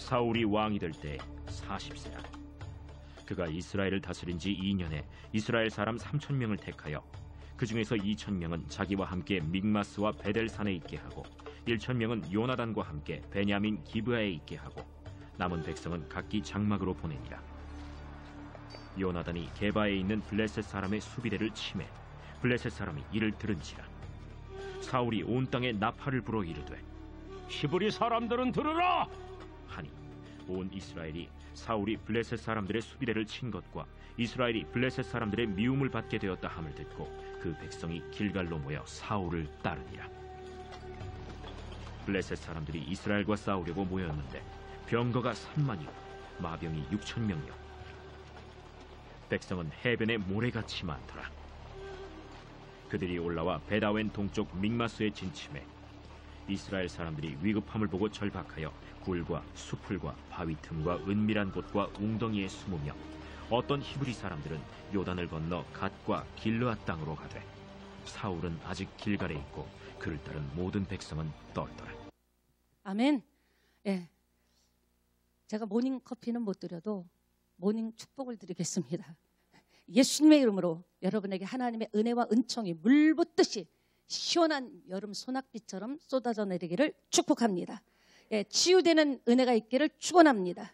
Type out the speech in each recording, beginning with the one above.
사울이 왕이 될 때 40세라. 그가 이스라엘을 다스린 지 2년에 이스라엘 사람 3,000명을 택하여 그 중에서 2,000명은 자기와 함께 믹마스와 베델산에 있게 하고 1,000명은 요나단과 함께 베냐민 기브아에 있게 하고 남은 백성은 각기 장막으로 보내니라. 요나단이 게바에 있는 블레셋 사람의 수비대를 치매 블레셋 사람이 이를 들은지라. 사울이 온 땅에 나팔을 불어 이르되 히브리 사람들은 들으라 하니 온 이스라엘이 사울이 블레셋 사람들의 수비대를 친 것과 이스라엘이 블레셋 사람들의 미움을 받게 되었다 함을 듣고 그 백성이 길갈로 모여 사울을 따르니라. 블레셋 사람들이 이스라엘과 싸우려고 모였는데 병거가 3만이요 마병이 6,000명이요 백성은 해변에 모래같이 많더라. 그들이 올라와 베다웬 동쪽 믹마스에 진침해 이스라엘 사람들이 위급함을 보고 절박하여 굴과 수풀과 바위 틈과 은밀한 곳과 웅덩이에 숨으며 어떤 히브리 사람들은 요단을 건너 갓과 길르앗 땅으로 가되 사울은 아직 길갈에 있고 그를 따른 모든 백성은 떨더라. 아멘. 예, 제가 모닝 커피는 못 드려도 모닝 축복을 드리겠습니다. 예수님의 이름으로 여러분에게 하나님의 은혜와 은총이 물 붓듯이 시원한 여름 소낙비처럼 쏟아져 내리기를 축복합니다. 예, 치유되는 은혜가 있기를 축원합니다.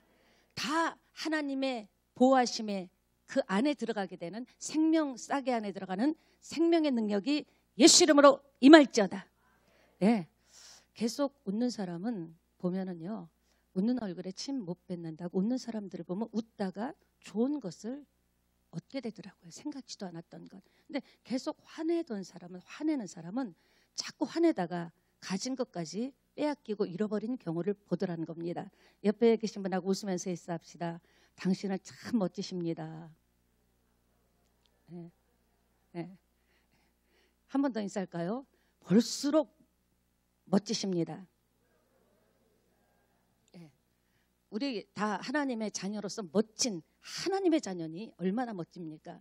다 하나님의 보호하심에 그 안에 들어가게 되는 생명 싹의 안에 들어가는 생명의 능력이 예수 이름으로 임할지어다. 예, 계속 웃는 사람은 보면은요, 웃는 얼굴에 침 못 뱉는다고 웃는 사람들을 보면 웃다가 좋은 것을 얻게 되더라고요. 생각지도 않았던 것. 근데 계속 화내던 사람은, 화내는 사람은 자꾸 화내다가 가진 것까지 빼앗기고 잃어버린 경우를 보더라는 겁니다. 옆에 계신 분하고 웃으면서 인사합시다. 당신은 참 멋지십니다. 네. 네. 한 번 더 인사할까요? 볼수록 멋지십니다. 네. 우리 다 하나님의 자녀로서 멋진 하나님의 자녀니 얼마나 멋집니까?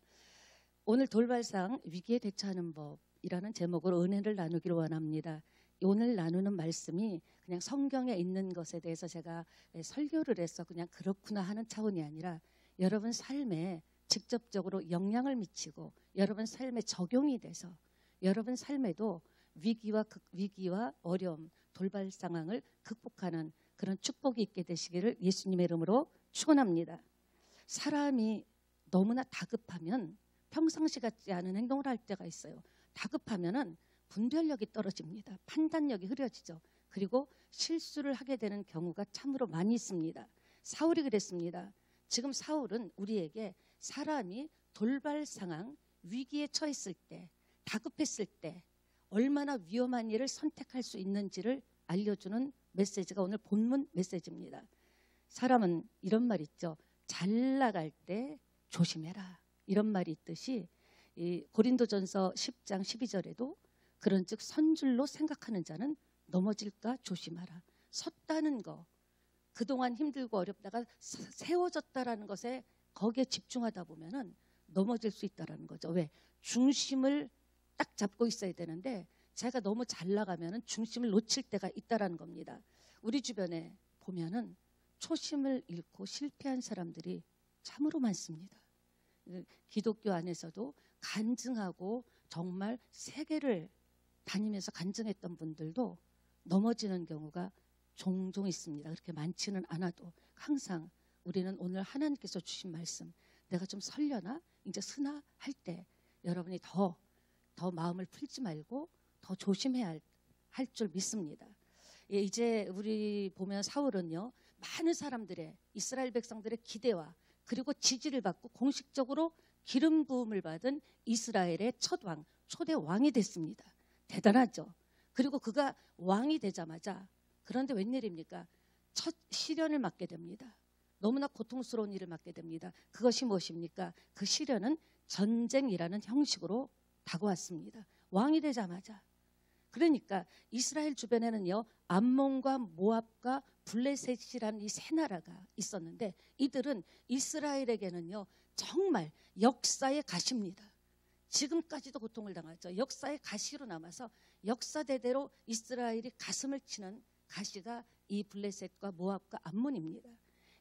오늘 돌발상 위기에 대처하는 법이라는 제목으로 은혜를 나누기를 원합니다. 오늘 나누는 말씀이 그냥 성경에 있는 것에 대해서 제가 설교를 해서 그냥 그렇구나 하는 차원이 아니라 여러분 삶에 직접적으로 영향을 미치고 여러분 삶에 적용이 돼서 여러분 삶에도 위기와 어려움, 돌발 상황을 극복하는 그런 축복이 있게 되시기를 예수님의 이름으로 축원합니다. 사람이 너무나 다급하면 평상시 같지 않은 행동을 할 때가 있어요. 다급하면은 분별력이 떨어집니다. 판단력이 흐려지죠. 그리고 실수를 하게 되는 경우가 참으로 많이 있습니다. 사울이 그랬습니다. 지금 사울은 우리에게 사람이 돌발 상황, 위기에 처했을 때, 다급했을 때 얼마나 위험한 일을 선택할 수 있는지를 알려주는 메시지가 오늘 본문 메시지입니다. 사람은 이런 말 있죠. 잘 나갈 때 조심해라. 이런 말이 있듯이 이 고린도전서 10장 12절에도 그런즉 선줄로 생각하는 자는 넘어질까 조심하라. 섰다는 거, 그동안 힘들고 어렵다가 세워졌다라는 것에 거기에 집중하다 보면은 넘어질 수 있다라는 거죠. 왜? 중심을 딱 잡고 있어야 되는데 제가 너무 잘 나가면은 중심을 놓칠 때가 있다라는 겁니다. 우리 주변에 보면은 초심을 잃고 실패한 사람들이 참으로 많습니다. 기독교 안에서도 간증하고 정말 세계를 다니면서 간증했던 분들도 넘어지는 경우가 종종 있습니다. 그렇게 많지는 않아도 항상 우리는 오늘 하나님께서 주신 말씀, 내가 좀 설려나? 이제 쓰나? 할 때 여러분이 더 마음을 풀지 말고 더 조심해야 할 줄 믿습니다. 예, 이제 우리 보면 사울은요, 많은 사람들의 이스라엘 백성들의 기대와 그리고 지지를 받고 공식적으로 기름 부음을 받은 이스라엘의 첫 왕, 초대 왕이 됐습니다. 대단하죠. 그리고 그가 왕이 되자마자 그런데 웬일입니까? 첫 시련을 맞게 됩니다. 너무나 고통스러운 일을 맡게 됩니다. 그것이 무엇입니까? 그 시련은 전쟁이라는 형식으로 다가왔습니다. 왕이 되자마자. 그러니까 이스라엘 주변에는요, 암몬과 모압과 블레셋이라는 이 세 나라가 있었는데 이들은 이스라엘에게는요 정말 역사의 가시입니다. 지금까지도 고통을 당하죠. 역사의 가시로 남아서 역사대대로 이스라엘이 가슴을 치는 가시가 이 블레셋과 모압과 암몬입니다.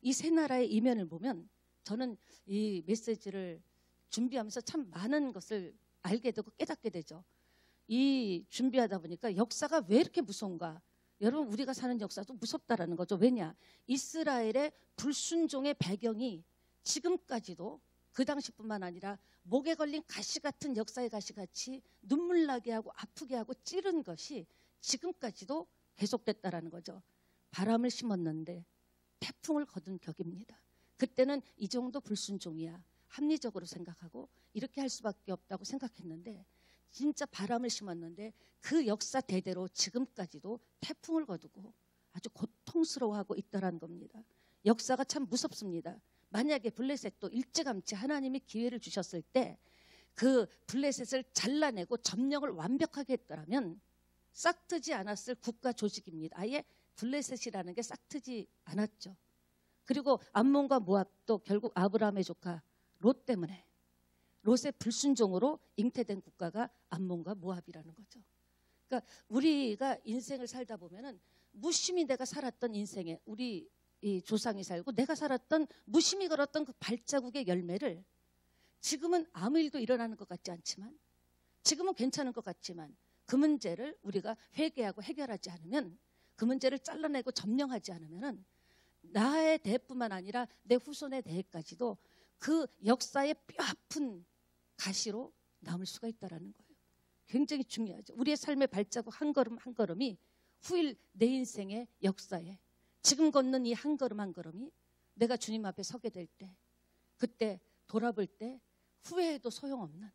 이 세 나라의 이면을 보면 저는 이 메시지를 준비하면서 참 많은 것을 알게 되고 깨닫게 되죠. 이 준비하다 보니까 역사가 왜 이렇게 무서운가? 여러분, 우리가 사는 역사도 무섭다라는 거죠. 왜냐? 이스라엘의 불순종의 배경이 지금까지도 그 당시뿐만 아니라 목에 걸린 가시 같은 역사의 가시같이 눈물 나게 하고 아프게 하고 찌른 것이 지금까지도 계속됐다라는 거죠. 바람을 심었는데 태풍을 거둔 격입니다. 그때는 이 정도 불순종이야 합리적으로 생각하고 이렇게 할 수밖에 없다고 생각했는데, 진짜 바람을 심었는데 그 역사 대대로 지금까지도 태풍을 거두고 아주 고통스러워하고 있다는 겁니다. 역사가 참 무섭습니다. 만약에 블레셋도 일찌감치 하나님이 기회를 주셨을 때 그 블레셋을 잘라내고 점령을 완벽하게 했더라면 싹트지 않았을 국가 조직입니다. 아예 블레셋이라는 게 싹트지 않았죠. 그리고 암몬과 모압도 결국 아브라함의 조카 롯 때문에, 롯의 불순종으로 잉태된 국가가 암몬과 모압이라는 거죠. 그러니까 우리가 인생을 살다 보면은 무심히 내가 살았던 인생에 우리 이 조상이 살고 내가 살았던 무심히 걸었던 그 발자국의 열매를 지금은 아무 일도 일어나는 것 같지 않지만, 지금은 괜찮은 것 같지만 그 문제를 우리가 회개하고 해결하지 않으면, 그 문제를 잘라내고 점령하지 않으면은 나의 대뿐만 아니라 내 후손의 대까지도 그 역사의 뼈아픈 가시로 남을 수가 있다는 거예요. 굉장히 중요하죠. 우리의 삶의 발자국 한 걸음 한 걸음이 후일 내 인생의 역사에, 지금 걷는 이 한 걸음 한 걸음이 내가 주님 앞에 서게 될 때, 그때 돌아볼 때 후회해도 소용없는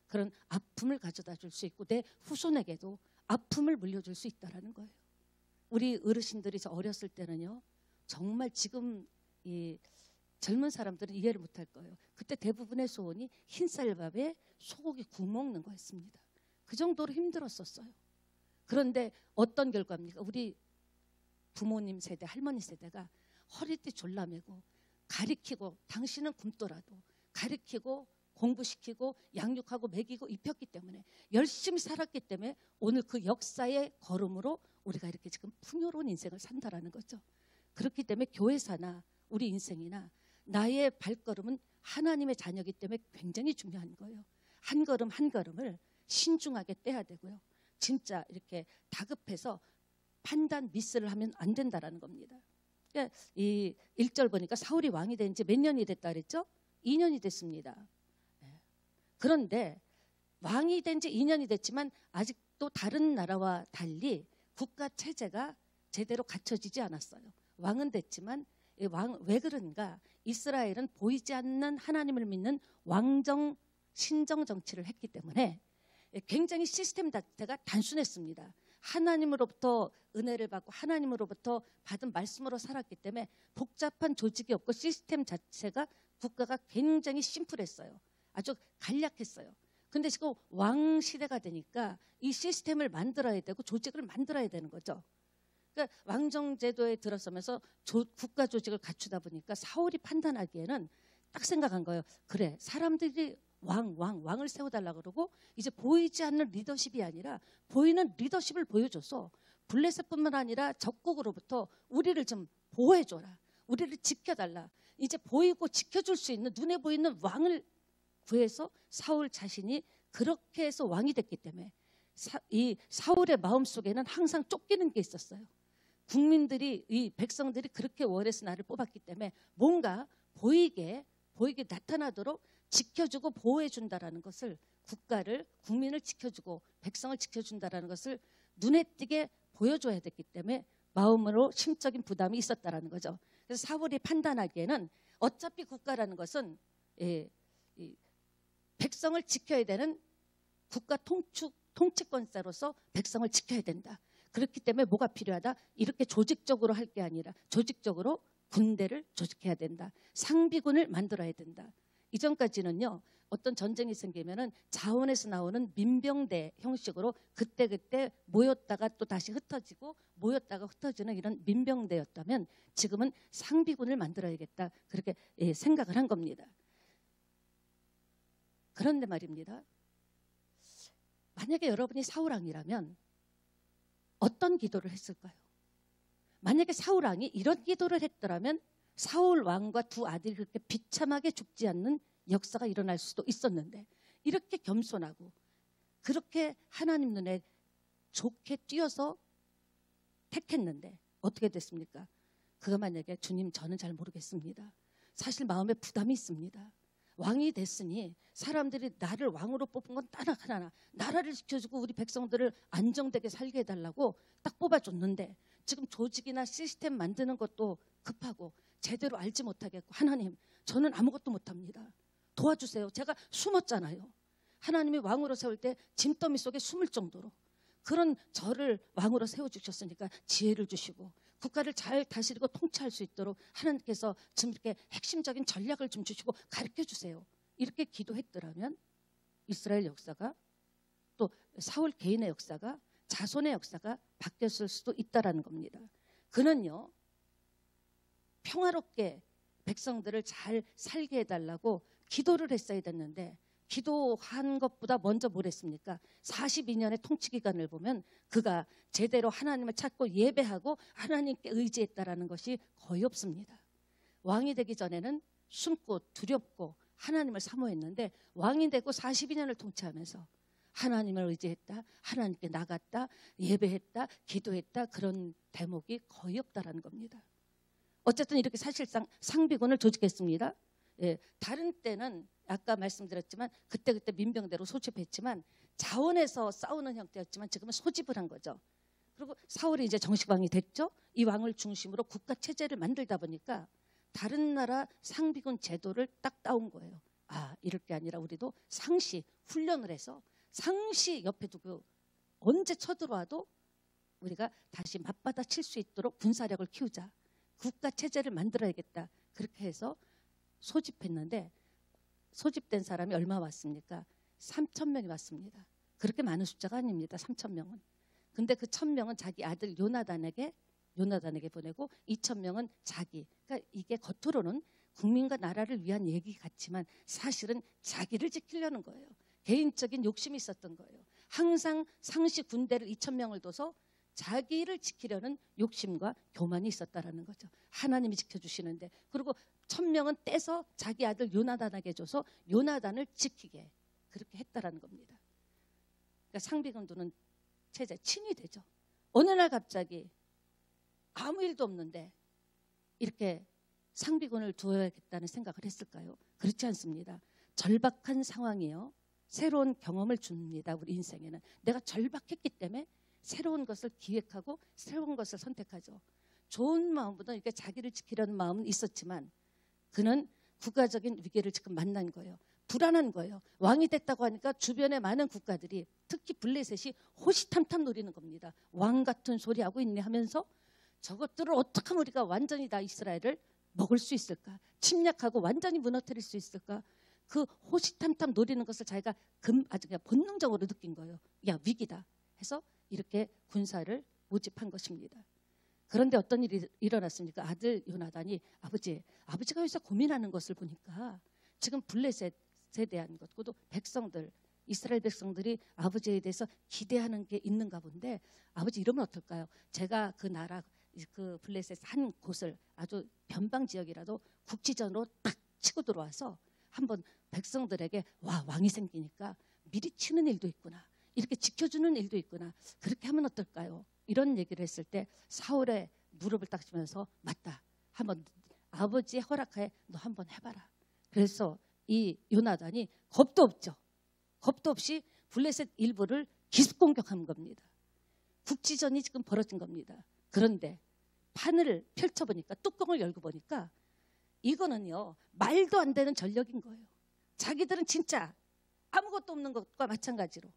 그런 아픔을 가져다 줄 수 있고 내 후손에게도 아픔을 물려줄 수 있다는 거예요. 우리 어르신들이 저 어렸을 때는요, 정말 지금 이 젊은 사람들은 이해를 못할 거예요. 그때 대부분의 소원이 흰쌀밥에 소고기 구워 먹는 거였습니다. 그 정도로 힘들었었어요. 그런데 어떤 결과입니까? 우리 부모님 세대, 할머니 세대가 허리띠 졸라매고 가리키고, 당신은 굶더라도 가리키고 공부시키고 양육하고 먹이고 입혔기 때문에, 열심히 살았기 때문에 오늘 그 역사의 걸음으로 우리가 이렇게 지금 풍요로운 인생을 산다라는 거죠. 그렇기 때문에 교회사나 우리 인생이나 나의 발걸음은 하나님의 자녀이기 때문에 굉장히 중요한 거예요. 한 걸음 한 걸음을 신중하게 떼야 되고요. 진짜 이렇게 다급해서 판단 미스를 하면 안 된다라는 겁니다. 그러니까 이 1절 보니까 사울이 왕이 된 지 몇 년이 됐다 그랬죠? 2년이 됐습니다. 그런데 왕이 된 지 2년이 됐지만 아직도 다른 나라와 달리 국가 체제가 제대로 갖춰지지 않았어요. 왕은 됐지만 왜 그런가? 이스라엘은 보이지 않는 하나님을 믿는 왕정 신정 정치를 했기 때문에 굉장히 시스템 자체가 단순했습니다. 하나님으로부터 은혜를 받고 하나님으로부터 받은 말씀으로 살았기 때문에 복잡한 조직이 없고 시스템 자체가, 국가가 굉장히 심플했어요. 아주 간략했어요. 근데 지금 왕 시대가 되니까 이 시스템을 만들어야 되고 조직을 만들어야 되는 거죠. 그러니까 왕정 제도에 들어서면서 국가 조직을 갖추다 보니까 사울이 판단하기에는 딱 생각한 거예요. 그래, 사람들이 왕을 세워달라 그러고 이제 보이지 않는 리더십이 아니라 보이는 리더십을 보여줘서 블레셋뿐만 아니라 적국으로부터 우리를 좀 보호해줘라, 우리를 지켜달라, 이제 보이고 지켜줄 수 있는 눈에 보이는 왕을 구해서 사울 자신이 그렇게 해서 왕이 됐기 때문에 이 사울의 마음속에는 항상 쫓기는 게 있었어요. 국민들이, 이 백성들이 그렇게 원해서 나를 뽑았기 때문에 뭔가 보이게 나타나도록 지켜주고 보호해준다라는 것을, 국가를, 국민을 지켜주고 백성을 지켜준다라는 것을 눈에 띄게 보여줘야 됐기 때문에 마음으로 심적인 부담이 있었다라는 거죠. 그래서 사울이 판단하기에는 어차피 국가라는 것은 백성을 지켜야 되는 국가 통치권자로서 백성을 지켜야 된다. 그렇기 때문에 뭐가 필요하다? 이렇게 조직적으로 할 게 아니라 조직적으로 군대를 조직해야 된다. 상비군을 만들어야 된다. 이전까지는요, 어떤 전쟁이 생기면은 자원에서 나오는 민병대 형식으로 그때 모였다가 또 다시 흩어지고 모였다가 흩어지는 이런 민병대였다면 지금은 상비군을 만들어야겠다. 그렇게 생각을 한 겁니다. 그런데 말입니다. 만약에 여러분이 사울 왕이라면 어떤 기도를 했을까요? 만약에 사울 왕이 이런 기도를 했더라면 사울 왕과 두 아들이 그렇게 비참하게 죽지 않는 역사가 일어날 수도 있었는데, 이렇게 겸손하고 그렇게 하나님 눈에 좋게 띄어서 택했는데 어떻게 됐습니까? 그가 만약에 주님 저는 잘 모르겠습니다. 사실 마음에 부담이 있습니다. 왕이 됐으니 사람들이 나를 왕으로 뽑은 건 딱 하나, 나라를 지켜주고 우리 백성들을 안정되게 살게 해달라고 딱 뽑아줬는데 지금 조직이나 시스템 만드는 것도 급하고 제대로 알지 못하겠고, 하나님 저는 아무것도 못합니다. 도와주세요. 제가 숨었잖아요. 하나님이 왕으로 세울 때 짐더미 속에 숨을 정도로 그런 저를 왕으로 세워주셨으니까 지혜를 주시고 국가를 잘 다스리고 통치할 수 있도록 하나님께서 좀 이렇게 핵심적인 전략을 좀 주시고 가르쳐 주세요. 이렇게 기도했더라면 이스라엘 역사가, 또 사울 개인의 역사가, 자손의 역사가 바뀌었을 수도 있다라는 겁니다. 그는요, 평화롭게 백성들을 잘 살게 해달라고 기도를 했어야 됐는데, 기도한 것보다 먼저 뭘 했습니까? 42년의 통치 기간을 보면 그가 제대로 하나님을 찾고 예배하고 하나님께 의지했다라는 것이 거의 없습니다. 왕이 되기 전에는 숨고 두렵고 하나님을 사모했는데, 왕이 되고 42년을 통치하면서 하나님을 의지했다, 하나님께 나갔다, 예배했다, 기도했다, 그런 대목이 거의 없다라는 겁니다. 어쨌든 이렇게 사실상 상비군을 조직했습니다. 예, 다른 때는 아까 말씀드렸지만 그때 민병대로 소집했지만 자원에서 싸우는 형태였지만 지금은 소집을 한 거죠. 그리고 사울이 이제 정식 왕이 됐죠. 이 왕을 중심으로 국가 체제를 만들다 보니까 다른 나라 상비군 제도를 딱 따온 거예요. 아, 이럴 게 아니라 우리도 상시 훈련을 해서 상시 옆에 두고 언제 쳐들어와도 우리가 다시 맞받아 칠 수 있도록 군사력을 키우자. 국가 체제를 만들어야겠다. 그렇게 해서 소집했는데, 소집된 사람이 얼마 왔습니까? 3,000명이 왔습니다. 그렇게 많은 숫자가 아닙니다. 3,000명은. 근데 그 1,000명은 자기 아들 요나단에게 보내고 2,000명은 자기. 그러니까 이게 겉으로는 국민과 나라를 위한 얘기 같지만 사실은 자기를 지키려는 거예요. 개인적인 욕심이 있었던 거예요. 항상 상시 군대를 2,000명을 둬서 자기를 지키려는 욕심과 교만이 있었다라는 거죠. 하나님이 지켜주시는데, 그리고 1,000명은 떼서 자기 아들 요나단에게 줘서 요나단을 지키게 그렇게 했다라는 겁니다. 그러니까 상비군 두는 체제 친이 되죠. 어느 날 갑자기 아무 일도 없는데 이렇게 상비군을 두어야겠다는 생각을 했을까요? 그렇지 않습니다. 절박한 상황이요, 새로운 경험을 줍니다. 우리 인생에는 내가 절박했기 때문에 새로운 것을 기획하고 새로운 것을 선택하죠. 좋은 마음보다 이렇게 자기를 지키려는 마음은 있었지만 그는 국가적인 위기를 지금 만난 거예요. 불안한 거예요. 왕이 됐다고 하니까 주변의 많은 국가들이, 특히 블레셋이 호시탐탐 노리는 겁니다. 왕 같은 소리 하고 있네 하면서 저것들을 어떻게 하면 우리가 완전히 다 이스라엘을 먹을 수 있을까? 침략하고 완전히 무너뜨릴 수 있을까? 그 호시탐탐 노리는 것을 자기가 아주 그냥 본능적으로 느낀 거예요. 야, 위기다 해서 이렇게 군사를 모집한 것입니다. 그런데 어떤 일이 일어났습니까? 아들 요나단이 아버지가 여기서 고민하는 것을 보니까 지금 블레셋에 대한 것, 그것도 백성들, 이스라엘 백성들이 아버지에 대해서 기대하는 게 있는가 본데, 아버지 이러면 어떨까요? 제가 그 나라, 그 블레셋 한 곳을 아주 변방 지역이라도 국지전으로 딱 치고 들어와서 한번 백성들에게 와, 왕이 생기니까 미리 치는 일도 있구나, 이렇게 지켜주는 일도 있구나, 그렇게 하면 어떨까요? 이런 얘기를 했을 때 사울의 무릎을 딱 치면서 맞다, 한번 아버지의 허락하에 너 한번 해봐라. 그래서 이 요나단이 겁도 없이 블레셋 일부를 기습 공격한 겁니다. 국지전이 지금 벌어진 겁니다. 그런데 판을 펼쳐보니까, 뚜껑을 열고 보니까 이거는요, 말도 안 되는 전력인 거예요. 자기들은 진짜 아무것도 없는 것과 마찬가지로.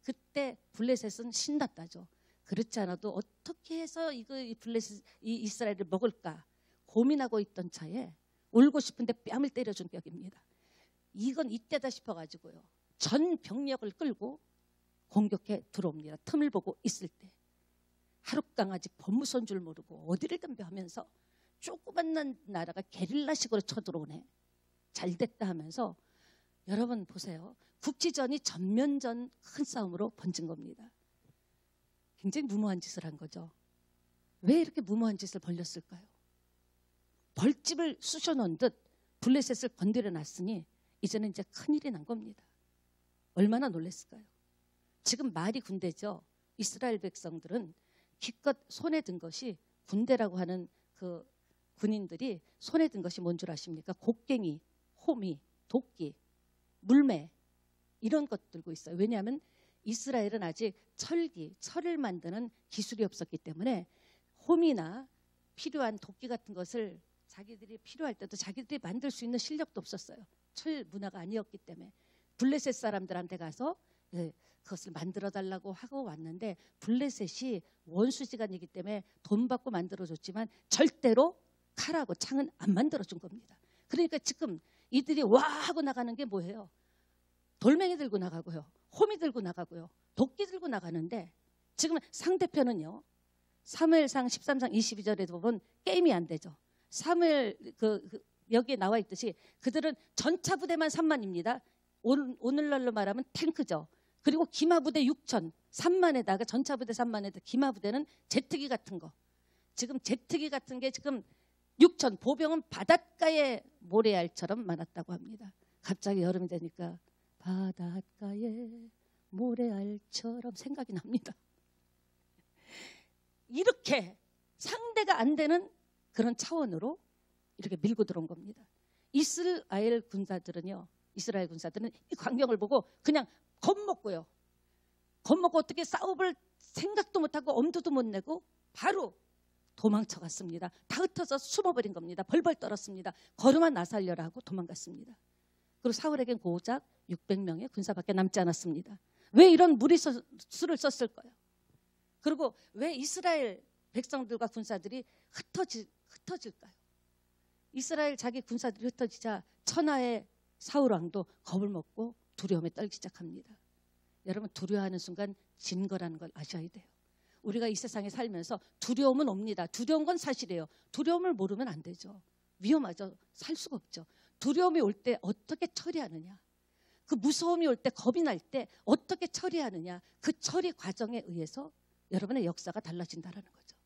그때 블레셋은 신났다죠. 그렇지 않아도 어떻게 해서 이 이스라엘을 먹을까 고민하고 있던 차에 울고 싶은데 뺨을 때려준 격입니다. 이건 이때다 싶어가지고요, 전 병력을 끌고 공격해 들어옵니다. 틈을 보고 있을 때 하룻강아지 법무선 줄 모르고 어디를 덤벼하면서 조그만 나라가 게릴라식으로 쳐들어오네, 잘됐다 하면서. 여러분 보세요, 국지전이 전면전 큰 싸움으로 번진 겁니다. 굉장히 무모한 짓을 한 거죠. 왜 이렇게 무모한 짓을 벌렸을까요? 벌집을 쑤셔놓은 듯 블레셋을 건드려 놨으니 이제는 이제 큰일이 난 겁니다. 얼마나 놀랐을까요? 지금 말이 군대죠. 이스라엘 백성들은 기껏 손에 든 것이, 군대라고 하는 그 군인들이 손에 든 것이 뭔 줄 아십니까? 곡괭이, 호미, 도끼, 물매 이런 것 들고 있어요. 왜냐하면 이스라엘은 아직 철을 만드는 기술이 없었기 때문에 호미나 필요한 도끼 같은 것을 자기들이 필요할 때도 자기들이 만들 수 있는 실력도 없었어요. 철 문화가 아니었기 때문에. 블레셋 사람들한테 가서 그것을 만들어 달라고 하고 왔는데 블레셋이 원수지간이기 때문에 돈 받고 만들어줬지만 절대로 칼하고 창은 안 만들어준 겁니다. 그러니까 지금 이들이 와 하고 나가는 게 뭐예요? 돌멩이 들고 나가고요. 호미 들고 나가고요. 도끼 들고 나가는데 지금 상대편은요. 사무엘상 13장 22절에 보면 게임이 안 되죠. 사무엘 여기에 나와 있듯이 그들은 전차 부대만 3만입니다. 오늘날로 말하면 탱크죠. 그리고 기마부대 6천, 3만에다가 전차 부대 3만에다가 기마부대는 제트기 같은 거. 지금 제트기 같은 게 지금 6천, 보병은 바닷가에 모래알처럼 많았다고 합니다. 갑자기 여름이 되니까 바닷가에 모래알처럼 생각이 납니다. 이렇게 상대가 안 되는 그런 차원으로 이렇게 밀고 들어온 겁니다. 이스라엘 군사들은 이 광경을 보고 그냥 겁먹고요. 겁먹고 어떻게 싸워볼 생각도 못하고 엄두도 못 내고 바로 도망쳐갔습니다. 다 흩어져 숨어버린 겁니다. 벌벌 떨었습니다. 걸음만 나살려라 하고 도망갔습니다. 그리고 사울에겐 고작 600명의 군사밖에 남지 않았습니다. 왜 이런 무리수를 썼을까요? 그리고 왜 이스라엘 백성들과 군사들이 흩어질까요? 이스라엘 자기 군사들이 흩어지자 천하의 사울왕도 겁을 먹고 두려움에 떨기 시작합니다. 여러분, 두려워하는 순간 진 거라는 걸 아셔야 돼요. 우리가 이 세상에 살면서 두려움은 옵니다. 두려운 건 사실이에요. 두려움을 모르면 안 되죠. 위험하죠. 살 수가 없죠. 두려움이 올 때 어떻게 처리하느냐, 그 무서움이 올 때, 겁이 날 때 어떻게 처리하느냐, 그 처리 과정에 의해서 여러분의 역사가 달라진다는 거죠.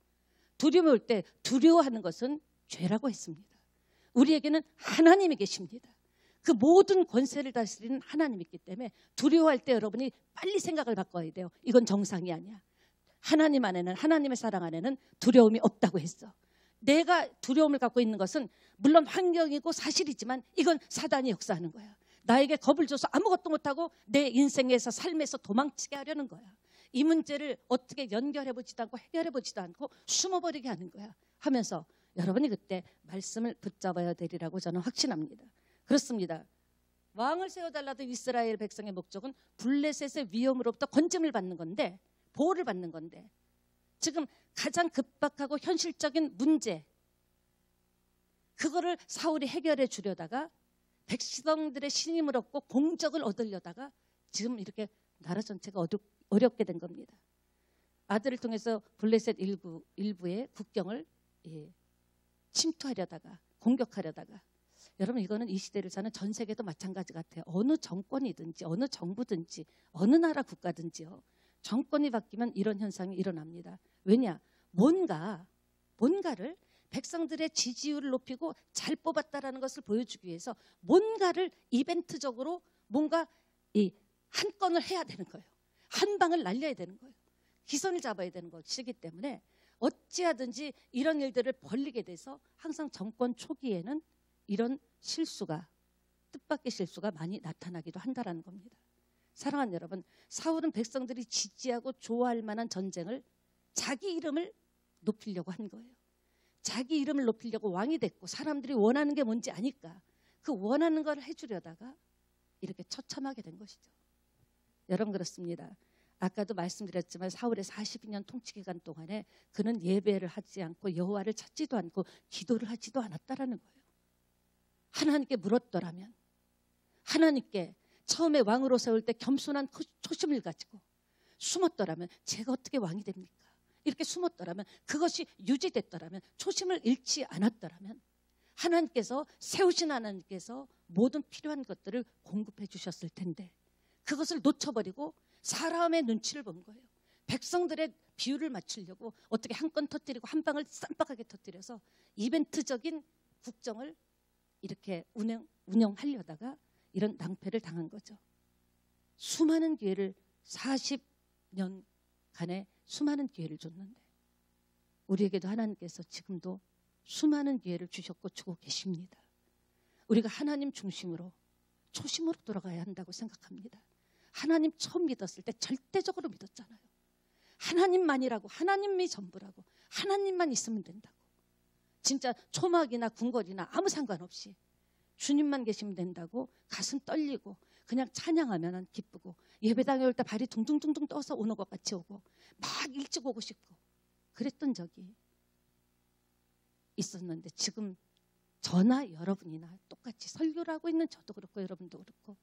두려움이 올 때 두려워하는 것은 죄라고 했습니다. 우리에게는 하나님이 계십니다. 그 모든 권세를 다스리는 하나님이 있기 때문에 두려워할 때 여러분이 빨리 생각을 바꿔야 돼요. 이건 정상이 아니야. 하나님 안에는, 하나님의 사랑 안에는 두려움이 없다고 했어. 내가 두려움을 갖고 있는 것은 물론 환경이고 사실이지만 이건 사단이 역사하는 거야. 나에게 겁을 줘서 아무것도 못하고 내 인생에서, 삶에서 도망치게 하려는 거야. 이 문제를 어떻게 연결해보지도 않고 해결해보지도 않고 숨어버리게 하는 거야. 하면서 여러분이 그때 말씀을 붙잡아야 되리라고 저는 확신합니다. 그렇습니다. 왕을 세워달라도 이스라엘 백성의 목적은 블레셋의 위험으로부터 건짐을 받는 건데, 보호를 받는 건데, 지금 가장 급박하고 현실적인 문제, 그거를 사울이 해결해 주려다가 백성들의 신임을 얻고 공적을 얻으려다가 지금 이렇게 나라 전체가 어렵게 된 겁니다. 아들을 통해서 블레셋 일부의 국경을 침투하려다가, 공격하려다가, 여러분, 이거는 이 시대를 사는 전 세계도 마찬가지 같아요. 어느 정권이든지 어느 정부든지 어느 나라 국가든지요, 정권이 바뀌면 이런 현상이 일어납니다. 왜냐? 뭔가를 백성들의 지지율을 높이고 잘 뽑았다라는 것을 보여주기 위해서 뭔가를 이벤트적으로 뭔가 한 건을 해야 되는 거예요. 한 방을 날려야 되는 거예요. 기선을 잡아야 되는 것이기 때문에 어찌하든지 이런 일들을 벌리게 돼서 항상 정권 초기에는 이런 실수가, 뜻밖의 실수가 많이 나타나기도 한다는 겁니다. 사랑하는 여러분, 사울은 백성들이 지지하고 좋아할 만한 전쟁을 자기 이름을 높이려고 한 거예요. 자기 이름을 높이려고 왕이 됐고 사람들이 원하는 게 뭔지 아니까 그 원하는 걸 해주려다가 이렇게 처참하게 된 것이죠. 여러분, 그렇습니다. 아까도 말씀드렸지만 사울의 42년 통치 기간 동안에 그는 예배를 하지 않고 여호와를 찾지도 않고 기도를 하지도 않았다라는 거예요. 하나님께 물었더라면, 하나님께 처음에 왕으로 세울 때 겸손한 초심을 가지고 숨었더라면, 제가 어떻게 왕이 됩니까? 이렇게 숨었더라면, 그것이 유지됐더라면, 초심을 잃지 않았더라면 하나님께서, 세우신 하나님께서 모든 필요한 것들을 공급해 주셨을 텐데 그것을 놓쳐버리고 사람의 눈치를 본 거예요. 백성들의 비율을 맞추려고 어떻게 한 건 터뜨리고 한 방을 쌈박하게 터뜨려서 이벤트적인 국정을 이렇게 운영하려다가 이런 낭패를 당한 거죠. 수많은 기회를 40년간의 수많은 기회를 줬는데 우리에게도 하나님께서 지금도 수많은 기회를 주셨고 주고 계십니다. 우리가 하나님 중심으로 초심으로 돌아가야 한다고 생각합니다. 하나님 처음 믿었을 때 절대적으로 믿었잖아요. 하나님만이라고, 하나님이 전부라고, 하나님만 있으면 된다고. 진짜 초막이나 궁궐이나 아무 상관없이 주님만 계시면 된다고 가슴 떨리고 그냥 찬양하면 기쁘고 예배당에 올 때 발이 둥둥둥둥 떠서 오는 것 같이 오고 막 일찍 오고 싶고 그랬던 적이 있었는데 지금 저나 여러분이나 똑같이 설교를 하고 있는 저도 그렇고 여러분도 그렇고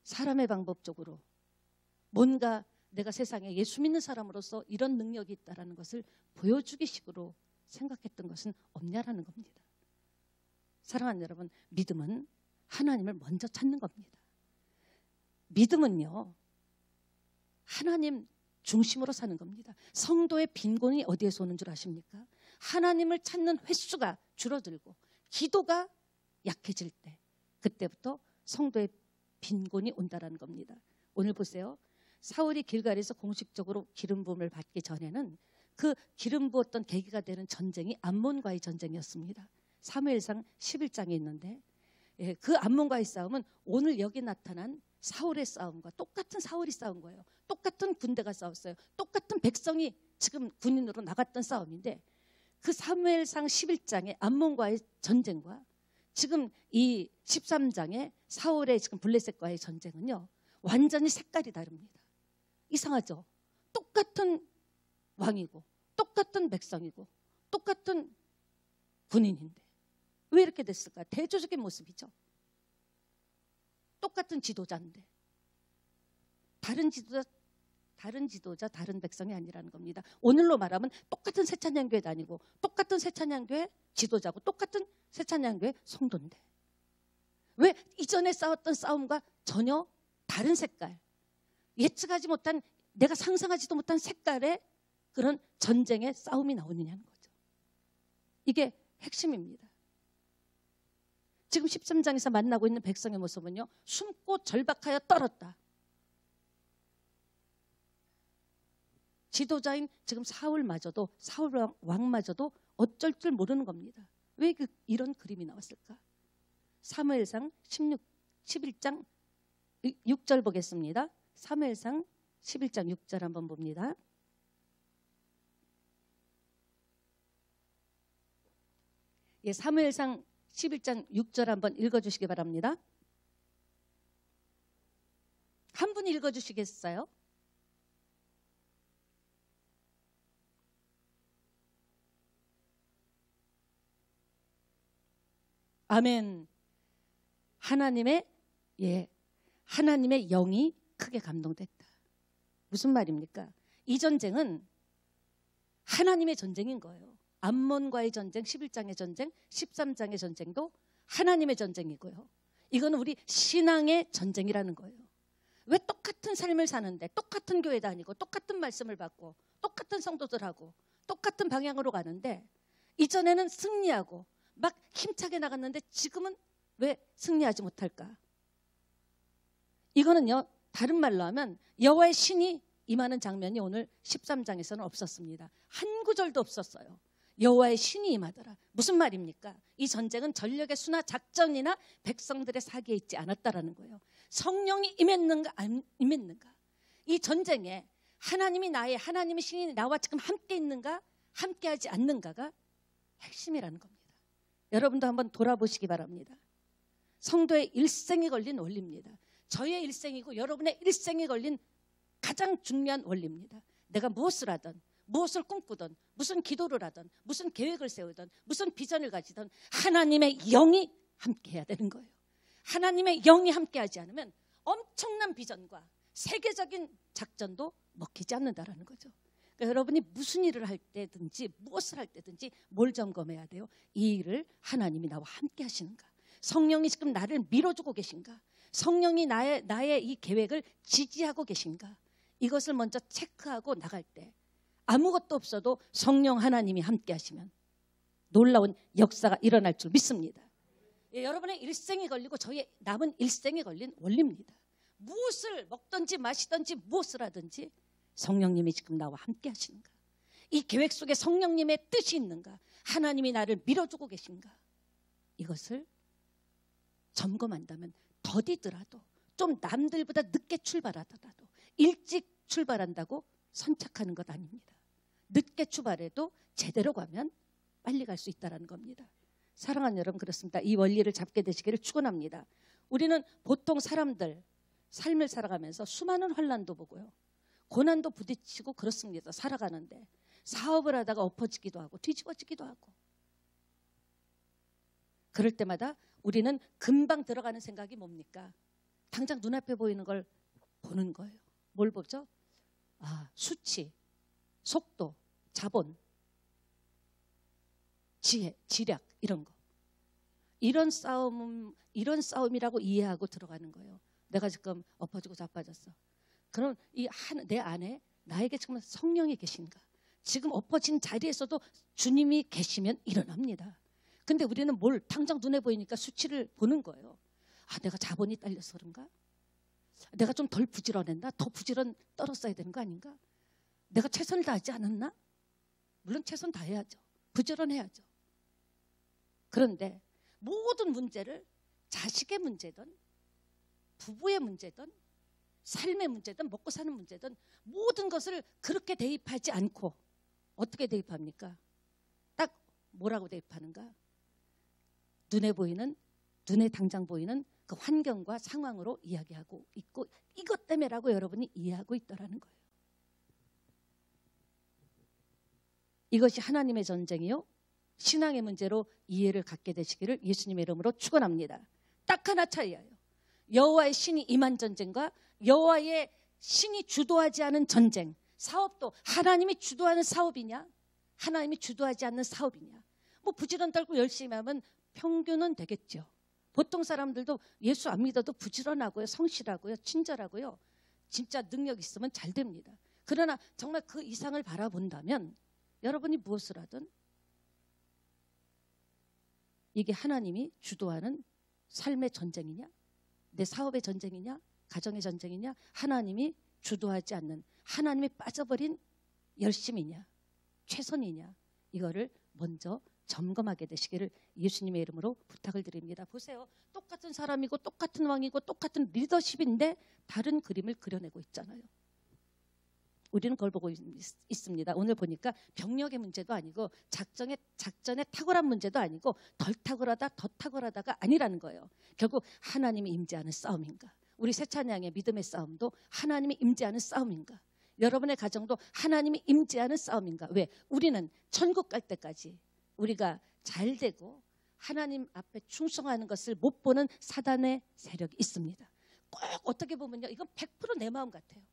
사람의 방법적으로 뭔가 내가 세상에 예수 믿는 사람으로서 이런 능력이 있다는 것을 보여주기 식으로 생각했던 것은 없냐라는 겁니다. 사랑하는 여러분, 믿음은 하나님을 먼저 찾는 겁니다. 믿음은요, 하나님 중심으로 사는 겁니다. 성도의 빈곤이 어디에서 오는 줄 아십니까? 하나님을 찾는 횟수가 줄어들고 기도가 약해질 때 그때부터 성도의 빈곤이 온다라는 겁니다. 오늘 보세요. 사울이 길갈에서 공식적으로 기름 부음을 받기 전에는 그 기름 부었던 계기가 되는 전쟁이 암몬과의 전쟁이었습니다. 사무엘상 11장에 있는데 그 암몬과의 싸움은 오늘 여기 나타난 사울의 싸움과 똑같은 사울이 싸운 거예요. 똑같은 군대가 싸웠어요. 똑같은 백성이 지금 군인으로 나갔던 싸움인데 그 사무엘상 11장의 암몬과의 전쟁과 지금 이 13장의 사울의 지금 블레셋과의 전쟁은요 완전히 색깔이 다릅니다. 이상하죠? 똑같은 왕이고 똑같은 백성이고 똑같은 군인인데 왜 이렇게 됐을까? 대조적인 모습이죠. 똑같은 지도자인데 다른 지도자, 다른 백성이 아니라는 겁니다. 오늘로 말하면 똑같은 새찬양교회 다니고 똑같은 새찬양교회 지도자고 똑같은 새찬양교회 성도인데 왜 이전에 싸웠던 싸움과 전혀 다른 색깔, 예측하지 못한, 내가 상상하지도 못한 색깔의 그런 전쟁의 싸움이 나오느냐는 거죠. 이게 핵심입니다. 지금 13장에서 만나고 있는 백성의 모습은요, 숨고 절박하여 떨었다. 지도자인 지금 사울 왕마저도 어쩔 줄 모르는 겁니다. 왜 이런 그림이 나왔을까? 사무엘상 11장 6절 보겠습니다. 사무엘상 11장 6절 한번 봅니다. 예, 사무엘상 11장 6절 한번 읽어주시기 바랍니다. 한 분이 읽어주시겠어요? 아멘. 하나님의 영이 크게 감동됐다. 무슨 말입니까? 이 전쟁은 하나님의 전쟁인 거예요. 암몬과의 전쟁, 11장의 전쟁, 13장의 전쟁도 하나님의 전쟁이고요. 이건 우리 신앙의 전쟁이라는 거예요. 왜 똑같은 삶을 사는데 똑같은 교회 다니고 똑같은 말씀을 받고 똑같은 성도들하고 똑같은 방향으로 가는데 이전에는 승리하고 막 힘차게 나갔는데 지금은 왜 승리하지 못할까? 이거는요, 다른 말로 하면 여호와의 신이 임하는 장면이 오늘 13장에서는 없었습니다. 한 구절도 없었어요. 여호와의 신이 임하더라. 무슨 말입니까? 이 전쟁은 전력의 수나 작전이나 백성들의 사기에 있지 않았다라는 거예요. 성령이 임했는가 안 임했는가? 이 전쟁에 하나님의 신이 나와 지금 함께 있는가 함께하지 않는가가 핵심이라는 겁니다. 여러분도 한번 돌아보시기 바랍니다. 성도의 일생이 걸린 원리입니다. 저의 일생이고 여러분의 일생이 걸린 가장 중요한 원리입니다. 내가 무엇을 하든 무엇을 꿈꾸든 무슨 기도를 하든 무슨 계획을 세우든 무슨 비전을 가지든 하나님의 영이 함께해야 되는 거예요. 하나님의 영이 함께하지 않으면 엄청난 비전과 세계적인 작전도 먹히지 않는다라는 거죠. 그러니까 여러분이 무슨 일을 할 때든지 무엇을 할 때든지 뭘 점검해야 돼요? 이 일을 하나님이 나와 함께 하시는가? 성령이 지금 나를 밀어주고 계신가? 성령이 나의 이 계획을 지지하고 계신가? 이것을 먼저 체크하고 나갈 때 아무것도 없어도 성령 하나님이 함께 하시면 놀라운 역사가 일어날 줄 믿습니다. 예, 여러분의 일생이 걸리고 저희 남은 일생이 걸린 원리입니다. 무엇을 먹든지 마시든지 무엇을 하든지 성령님이 지금 나와 함께 하시는가? 이 계획 속에 성령님의 뜻이 있는가? 하나님이 나를 밀어주고 계신가? 이것을 점검한다면 더디더라도 좀 남들보다 늦게 출발하더라도 일찍 출발한다고 선착하는 것 아닙니다. 늦게 출발해도 제대로 가면 빨리 갈 수 있다는 겁니다. 사랑하는 여러분, 그렇습니다. 이 원리를 잡게 되시기를 축원합니다. 우리는 보통 사람들 삶을 살아가면서 수많은 환난도 보고요, 고난도 부딪히고 그렇습니다. 살아가는데 사업을 하다가 엎어지기도 하고 뒤집어지기도 하고, 그럴 때마다 우리는 금방 들어가는 생각이 뭡니까? 당장 눈앞에 보이는 걸 보는 거예요. 뭘 보죠? 수치, 속도, 자본, 지혜, 지략, 이런 거. 이런 싸움이라고 이해하고 들어가는 거예요. 내가 지금 엎어지고 자빠졌어. 그럼 내 안에 나에게 정말 성령이 계신가? 지금 엎어진 자리에서도 주님이 계시면 일어납니다. 근데 우리는 당장 눈에 보이니까 수치를 보는 거예요. 내가 자본이 딸려서 그런가? 내가 좀 덜 부지런했나? 더 부지런 떨었어야 되는 거 아닌가? 내가 최선을 다하지 않았나? 물론 최선 다해야죠. 부지런해야죠. 그런데 모든 문제를 자식의 문제든 부부의 문제든 삶의 문제든 먹고 사는 문제든 모든 것을 그렇게 대입하지 않고 어떻게 대입합니까? 딱 뭐라고 대입하는가? 눈에 당장 보이는 그 환경과 상황으로 이야기하고 있고, 이것 때문에라고 여러분이 이해하고 있더라는 거예요. 이것이 하나님의 전쟁이요, 신앙의 문제로 이해를 갖게 되시기를 예수님의 이름으로 축원합니다. 딱 하나 차이예요. 여호와의 신이 임한 전쟁과 여호와의 신이 주도하지 않은 전쟁. 사업도 하나님이 주도하는 사업이냐, 하나님이 주도하지 않는 사업이냐. 부지런 떨고 열심히 하면 평균은 되겠죠. 보통 사람들도 예수 안 믿어도 부지런하고요, 성실하고요, 친절하고요, 진짜 능력 있으면 잘 됩니다. 그러나 정말 그 이상을 바라본다면 여러분이 무엇을 하든 이게 하나님이 주도하는 삶의 전쟁이냐, 내 사업의 전쟁이냐, 가정의 전쟁이냐, 하나님이 주도하지 않는, 하나님이 빠져버린 열심이냐, 최선이냐, 이거를 먼저 점검하게 되시기를 예수님의 이름으로 부탁을 드립니다. 보세요. 똑같은 사람이고 똑같은 왕이고 똑같은 리더십인데 다른 그림을 그려내고 있잖아요. 우리는 그걸 보고 있습니다. 오늘 보니까 병력의 문제도 아니고 작전의 탁월한 문제도 아니고 덜 탁월하다 더 탁월하다가 아니라는 거예요. 결국 하나님이 임재하는 싸움인가? 우리 새 찬양의 믿음의 싸움도 하나님이 임재하는 싸움인가? 여러분의 가정도 하나님이 임재하는 싸움인가? 왜? 우리는 천국 갈 때까지 우리가 잘 되고 하나님 앞에 충성하는 것을 못 보는 사단의 세력이 있습니다. 꼭 어떻게 보면요, 이건 100% 내 마음 같아요.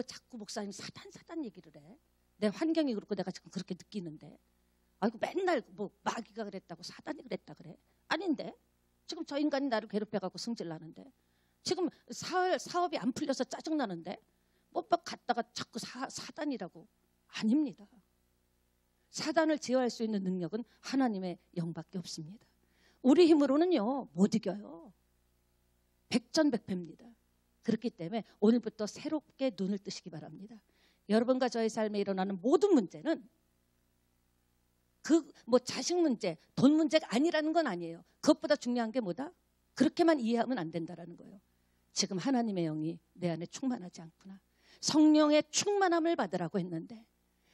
자꾸 목사님 사단 얘기를 해. 내 환경이 그렇고 내가 지금 그렇게 느끼는데, 맨날 마귀가 그랬다고 사단이 그랬다 그래. 아닌데 지금 저 인간이 나를 괴롭혀갖고 승질나는데, 지금 사업이 안 풀려서 짜증나는데 갔다가 자꾸 사단이라고. 아닙니다. 사단을 제어할 수 있는 능력은 하나님의 영밖에 없습니다. 우리 힘으로는요 못 이겨요. 백전백패입니다. 그렇기 때문에 오늘부터 새롭게 눈을 뜨시기 바랍니다. 여러분과 저의 삶에 일어나는 모든 문제는 자식 문제, 돈 문제가 아니라는 건 아니에요. 그것보다 중요한 게 뭐다? 그렇게만 이해하면 안 된다는 거예요. 지금 하나님의 영이 내 안에 충만하지 않구나. 성령의 충만함을 받으라고 했는데,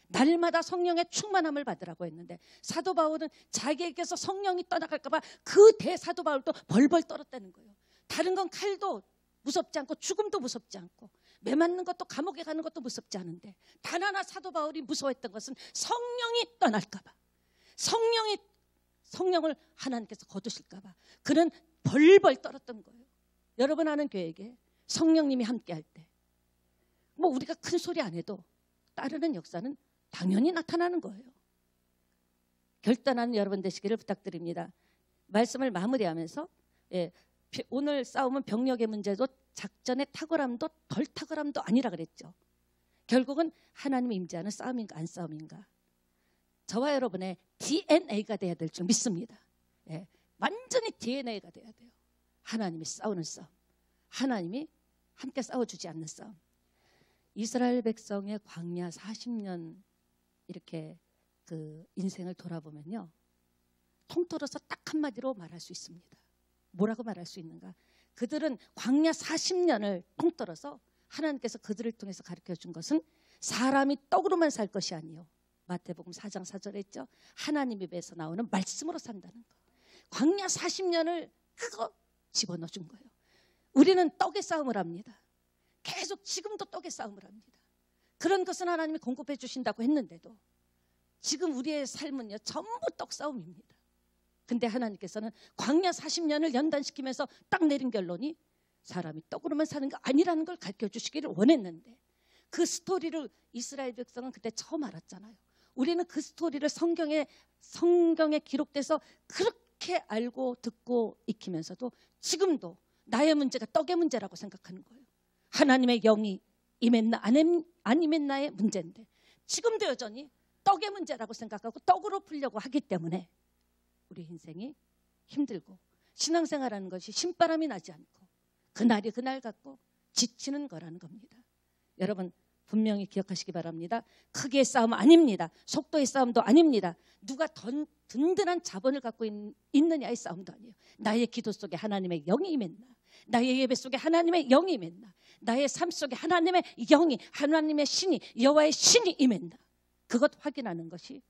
날마다 성령의 충만함을 받으라고 했는데, 사도 바울은 자기에게서 성령이 떠나갈까 봐 그 대사도 바울도 벌벌 떨었다는 거예요. 다른 건 칼도 무섭지 않고 죽음도 무섭지 않고 매 맞는 것도 감옥에 가는 것도 무섭지 않은데, 단 하나 사도 바울이 무서워했던 것은 성령이 떠날까 봐, 성령을 하나님께서 거두실까 봐 그는 벌벌 떨었던 거예요. 여러분 아는 교회에 성령님이 함께 할 때 우리가 큰 소리 안 해도 따르는 역사는 당연히 나타나는 거예요. 결단하는 여러분 되시기를 부탁드립니다. 말씀을 마무리하면서 오늘 싸움은 병력의 문제도 작전의 탁월함도 덜 탁월함도 아니라 그랬죠. 결국은 하나님의 임재하는 싸움인가 안 싸움인가. 저와 여러분의 DNA가 돼야 될 줄 믿습니다. 예, 완전히 DNA가 돼야 돼요. 하나님이 싸우는 싸움, 하나님이 함께 싸워주지 않는 싸움. 이스라엘 백성의 광야 40년 이렇게 그 인생을 돌아보면요, 통틀어서 딱 한마디로 말할 수 있습니다. 뭐라고 말할 수 있는가? 그들은 광야 40년을 통틀어서 하나님께서 그들을 통해서 가르쳐준 것은 사람이 떡으로만 살 것이 아니요, 마태복음 4장 4절에 있죠, 하나님 입에서 나오는 말씀으로 산다는 것. 광야 40년을 그거 집어넣어 준 거예요. 우리는 떡의 싸움을 합니다. 계속 지금도 떡의 싸움을 합니다. 그런 것은 하나님이 공급해 주신다고 했는데도 지금 우리의 삶은요, 전부 떡 싸움입니다. 근데 하나님께서는 광야 40년을 연단시키면서 딱 내린 결론이 사람이 떡으로만 사는 거 아니라는 걸 가르쳐 주시기를 원했는데, 그 스토리를 이스라엘 백성은 그때 처음 알았잖아요. 우리는 그 스토리를 성경에 기록돼서 그렇게 알고 듣고 익히면서도 지금도 나의 문제가 떡의 문제라고 생각하는 거예요. 하나님의 영이 임했나 안 임했나의 문제인데 지금도 여전히 떡의 문제라고 생각하고 떡으로 풀려고 하기 때문에 우리 인생이 힘들고, 신앙생활하는 것이 신바람이 나지 않고 그날이 그날 같고 지치는 거라는 겁니다. 여러분 분명히 기억하시기 바랍니다. 크기의 싸움 아닙니다. 속도의 싸움도 아닙니다. 누가 더 든든한 자본을 갖고 있느냐의 싸움도 아니에요. 나의 기도 속에 하나님의 영이 임했나, 나의 예배 속에 하나님의 영이 임했나, 나의 삶 속에 하나님의 영이, 하나님의 신이, 여호와의 신이 임했나, 그것 확인하는 것이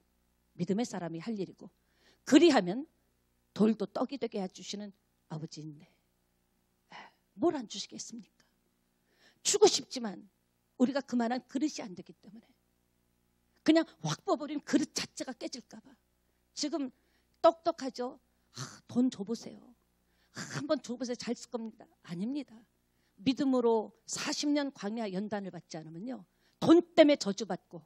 믿음의 사람이 할 일이고, 그리하면 돌도 떡이 되게 해주시는 아버지인데 뭘 안 주시겠습니까? 주고 싶지만 우리가 그만한 그릇이 안 되기 때문에 그냥 확 뽑아버린 그릇 자체가 깨질까 봐 지금 떡떡하죠. 돈 줘보세요. 한번 줘보세요. 잘 쓸 겁니다. 아닙니다. 믿음으로 40년 광야 연단을 받지 않으면요, 돈 때문에 저주받고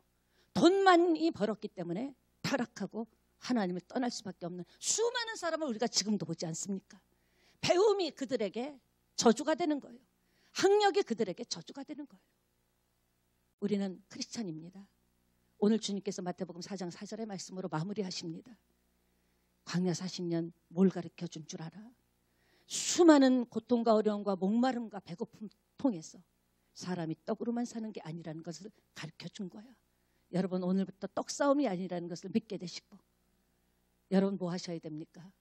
돈만이 벌었기 때문에 타락하고 하나님을 떠날 수밖에 없는 수많은 사람을 우리가 지금도 보지 않습니까? 배움이 그들에게 저주가 되는 거예요. 학력이 그들에게 저주가 되는 거예요. 우리는 크리스찬입니다. 오늘 주님께서 마태복음 4장 4절의 말씀으로 마무리하십니다. 광야 40년 뭘 가르쳐준 줄 알아? 수많은 고통과 어려움과 목마름과 배고픔 통해서 사람이 떡으로만 사는 게 아니라는 것을 가르쳐준 거야. 여러분 오늘부터 떡 싸움이 아니라는 것을 믿게 되시고, 여러분 뭐 하셔야 됩니까?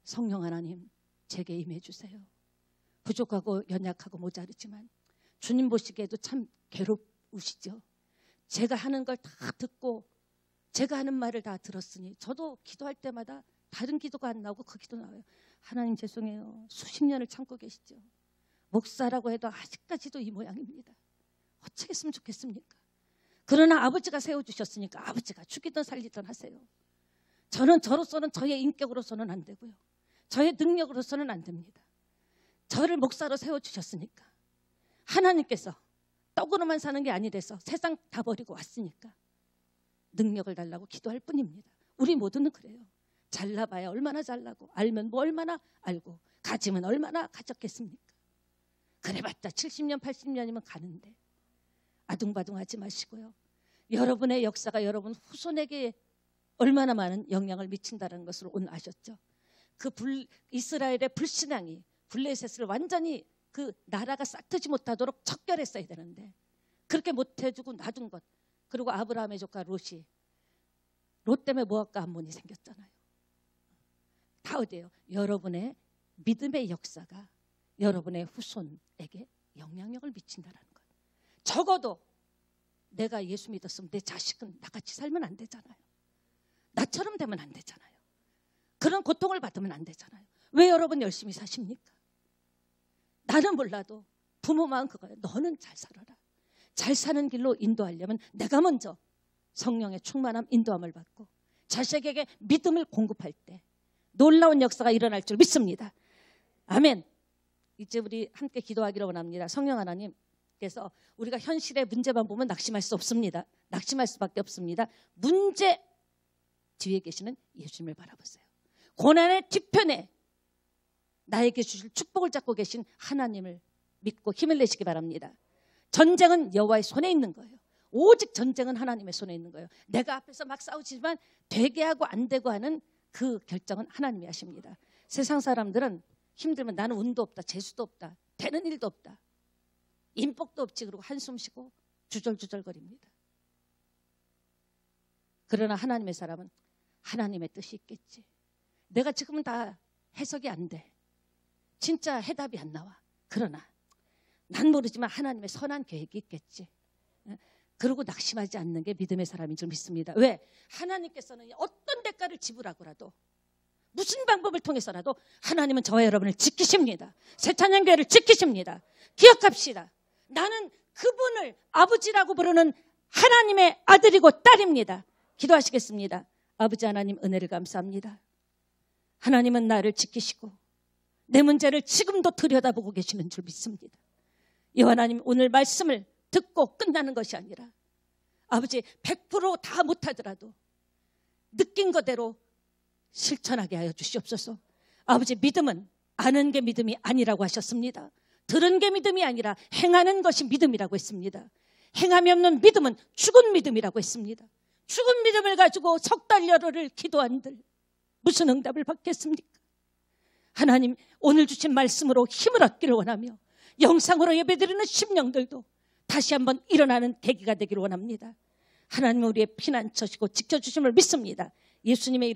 성령 하나님 제게 임해 주세요. 부족하고 연약하고 모자르지만 주님 보시기에도 참 괴롭으시죠. 제가 하는 걸 다 듣고 제가 하는 말을 다 들었으니 저도 기도할 때마다 다른 기도가 안 나오고 그 기도 나와요. 하나님 죄송해요. 수십 년을 참고 계시죠. 목사라고 해도 아직까지도 이 모양입니다. 어떻게 했으면 좋겠습니까? 그러나 아버지가 세워주셨으니까 아버지가 죽이든 살리든 하세요. 저는 저로서는, 저의 인격으로서는 안 되고요, 저의 능력으로서는 안 됩니다. 저를 목사로 세워주셨으니까, 하나님께서 떡으로만 사는 게 아니래서 세상 다 버리고 왔으니까 능력을 달라고 기도할 뿐입니다. 우리 모두는 그래요. 잘나봐야 얼마나 잘나고, 알면 뭐 얼마나 알고, 가지면 얼마나 가졌겠습니까? 그래봤자 70년 80년이면 가는데 아둥바둥하지 마시고요, 여러분의 역사가 여러분 후손에게 얼마나 많은 영향을 미친다는 것을 오늘 아셨죠? 그 이스라엘의 불신앙이 블레셋을 완전히 그 나라가 싹트지 못하도록 척결했어야 되는데 그렇게 못해주고 놔둔 것. 그리고 아브라함의 조카 롯이, 롯 때문에 모압과 암몬이 생겼잖아요. 다 어디예요? 여러분의 믿음의 역사가 여러분의 후손에게 영향력을 미친다는 것. 적어도 내가 예수 믿었으면 내 자식은 나같이 살면 안 되잖아요. 나처럼 되면 안 되잖아요. 그런 고통을 받으면 안 되잖아요. 왜 여러분 열심히 사십니까? 나는 몰라도 부모 마음 그거예요. 너는 잘 살아라. 잘 사는 길로 인도하려면 내가 먼저 성령의 충만함, 인도함을 받고 자식에게 믿음을 공급할 때 놀라운 역사가 일어날 줄 믿습니다. 아멘. 이제 우리 함께 기도하기를 원합니다. 성령 하나님께서 우리가 현실의 문제만 보면 낙심할 수 없습니다. 낙심할 수밖에 없습니다. 문제 뒤에 계시는 예수님을 바라보세요. 고난의 뒤편에 나에게 주실 축복을 잡고 계신 하나님을 믿고 힘을 내시기 바랍니다. 전쟁은 여호와의 손에 있는 거예요. 오직 전쟁은 하나님의 손에 있는 거예요. 내가 앞에서 막 싸우지만 되게 하고 안 되고 하는 그 결정은 하나님이 하십니다. 세상 사람들은 힘들면 나는 운도 없다, 재수도 없다, 되는 일도 없다, 인복도 없지, 그리고 한숨 쉬고 주절주절거립니다. 그러나 하나님의 사람은 하나님의 뜻이 있겠지. 내가 지금은 다 해석이 안 돼. 진짜 해답이 안 나와. 그러나 난 모르지만 하나님의 선한 계획이 있겠지. 그러고 낙심하지 않는 게 믿음의 사람인 줄 믿습니다. 왜? 하나님께서는 어떤 대가를 지불하고라도 무슨 방법을 통해서라도 하나님은 저와 여러분을 지키십니다. 새찬양교회를 지키십니다. 기억합시다. 나는 그분을 아버지라고 부르는 하나님의 아들이고 딸입니다. 기도하시겠습니다. 아버지 하나님, 은혜를 감사합니다. 하나님은 나를 지키시고 내 문제를 지금도 들여다보고 계시는 줄 믿습니다. 이 하나님, 오늘 말씀을 듣고 끝나는 것이 아니라 아버지 100% 다 못하더라도 느낀 거대로 실천하게 하여 주시옵소서. 아버지, 믿음은 아는 게 믿음이 아니라고 하셨습니다. 들은 게 믿음이 아니라 행하는 것이 믿음이라고 했습니다. 행함이 없는 믿음은 죽은 믿음이라고 했습니다. 죽은 믿음을 가지고 석 달 열흘을 기도한들 무슨 응답을 받겠습니까? 하나님, 오늘 주신 말씀으로 힘을 얻기를 원하며 영상으로 예배드리는 심령들도 다시 한번 일어나는 계기가 되기를 원합니다. 하나님, 우리의 피난처시고 지켜주심을 믿습니다. 예수님의 이름